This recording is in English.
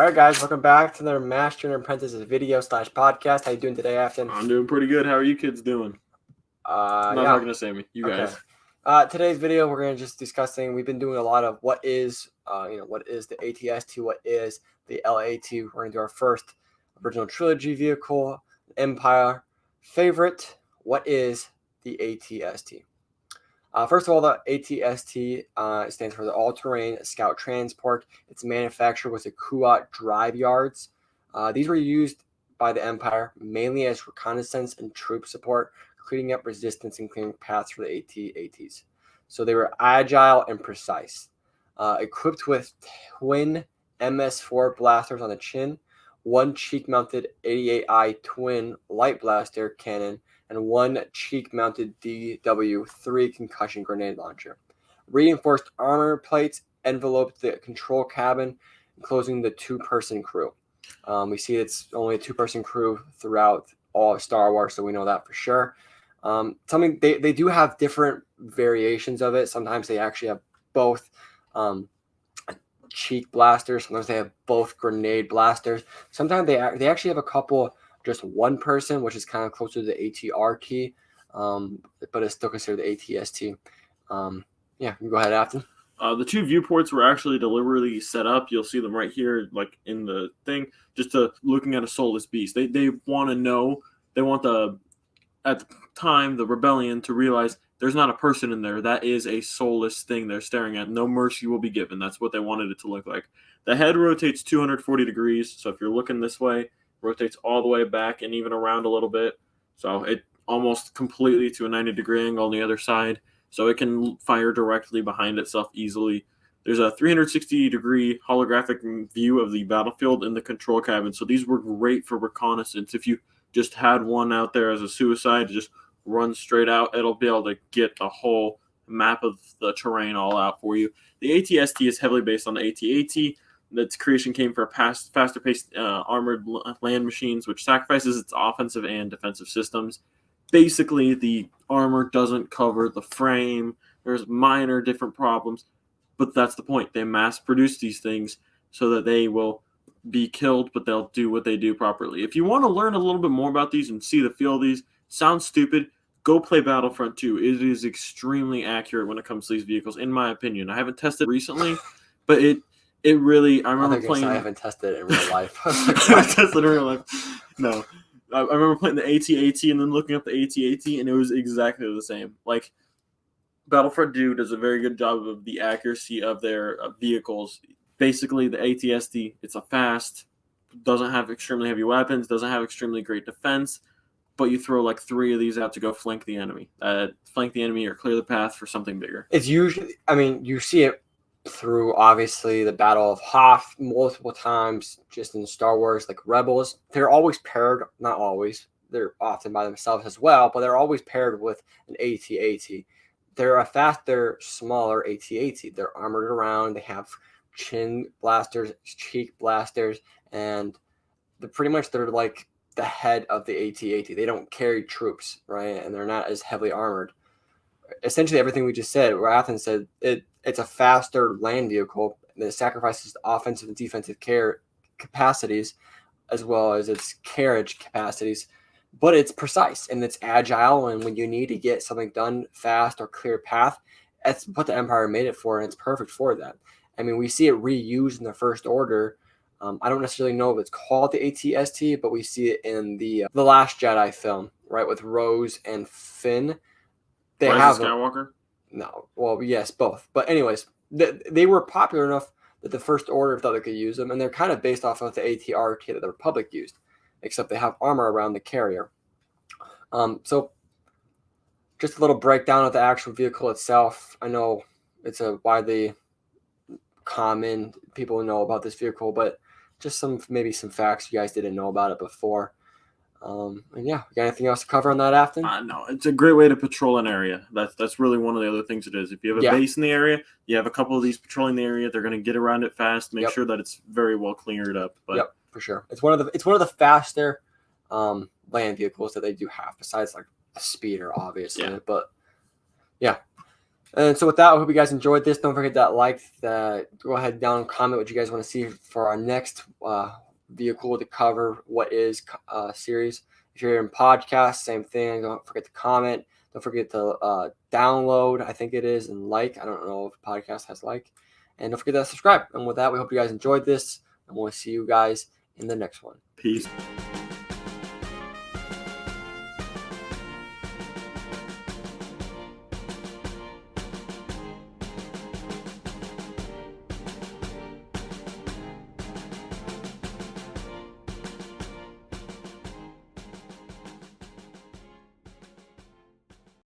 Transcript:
All right, guys, welcome back to another Master and Apprentice's video/podcast. How you doing today, Afton? I'm doing pretty good. How are you kids doing? Not talking to Sammy. You guys. Today's video, we're going to just discussing. We've been doing a lot of what is the ATST, what is the LAT. We're going to do our first original trilogy vehicle, Empire favorite. What is the ATST? First of all, the ATST stands for the All-Terrain Scout Transport. It's manufactured with the Kuat drive yards. These were used by the Empire mainly as reconnaissance and troop support, cleaning up resistance and clearing paths for the AT-ATs. So they were agile and precise. Equipped with twin MS-4 blasters on the chin, one cheek-mounted 88i twin light blaster cannon, and one cheek-mounted DW3 concussion grenade launcher. Reinforced armor plates enveloped the control cabin, enclosing the two-person crew. We see it's only a two-person crew throughout all of Star Wars, so we know that for sure. They do have different variations of it. Sometimes they actually have both cheek blasters. Sometimes they have both grenade blasters. Sometimes they actually have a couple just one person, which is kind of closer to the ATRT, but it's still considered the ATST. Yeah, you go ahead, Afton. The two viewports were actually deliberately set up. You'll see them right here, like in the thing, just to looking at a soulless beast. They want to know. They want at the time, the rebellion to realize there's not a person in there. That is a soulless thing they're staring at. No mercy will be given. That's what they wanted it to look like. The head rotates 240 degrees. So if you're looking this way, rotates all the way back and even around a little bit. So it almost completely to a 90-degree angle on the other side. So it can fire directly behind itself easily. There's a 360-degree holographic view of the battlefield in the control cabin. So these were great for reconnaissance. If you just had one out there as a suicide, just run straight out, it'll be able to get the whole map of the terrain all out for you. The ATST is heavily based on the AT-AT. Its creation came for faster-paced armored land machines, which sacrifices its offensive and defensive systems. Basically, the armor doesn't cover the frame. There's minor different problems, but that's the point. They mass-produce these things so that they will be killed, but they'll do what they do properly. If you want to learn a little bit more about these and see the feel of these, sounds stupid, go play Battlefront 2. It is extremely accurate when it comes to these vehicles, in my opinion. I haven't tested recently, but it really, I remember playing. I haven't tested it in real life. I tested it in real life. No. I remember playing the AT-AT and then looking up the AT-AT, and it was exactly the same. Like, Battlefront 2 does a very good job of the accuracy of their vehicles. Basically, the AT-ST, it's a fast, doesn't have extremely heavy weapons, doesn't have extremely great defense, but you throw like 3 of these out to go flank the enemy. Flank the enemy or clear the path for something bigger. It's usually, you see it through obviously the Battle of Hoth multiple times just in Star Wars, like Rebels. They're always paired, not always, they're often by themselves as well, but they're always paired with an AT-AT. They're a faster, smaller AT-AT. They're armored around, they have chin blasters, cheek blasters, and they're like the head of the AT-AT. They don't carry troops, right? And they're not as heavily armored. Essentially everything we just said, Rathan said, it's a faster land vehicle that sacrifices offensive and defensive capacities as well as its carriage capacities, but it's precise and it's agile, and when you need to get something done fast or clear path, that's what the Empire made it for, and it's perfect for that. We see it reused in the First Order. I don't necessarily know if it's called the ATST, but we see it in the Last Jedi film, right, with Rose and Finn. They have Skywalker? No. Well, yes, both. But anyways, they were popular enough that the First Order thought they could use them, and they're kind of based off of the ATRT that the Republic used, except they have armor around the carrier. So just a little breakdown of the actual vehicle itself. I know it's a widely common, people know about this vehicle, but just maybe some facts you guys didn't know about it before. And yeah, you got anything else to cover on that, Afton? No, it's a great way to patrol an area. That's really one of the other things it is. If you have a base in the area, you have a couple of these patrolling the area. They're going to get around it fast, make sure that it's very well cleared up. But for sure. It's one of the faster land vehicles that they do have, besides like a speeder, obviously. Yeah. But yeah. And so with that, I hope you guys enjoyed this. Don't forget that go ahead down and comment what you guys want to see for our next vehicle to cover what is series. If you're in podcast, same thing. Don't forget to comment. Don't forget to download, I think it is, and like. I don't know if podcast has like. And don't forget to subscribe. And with that, we hope you guys enjoyed this, and we'll see you guys in the next one. Peace.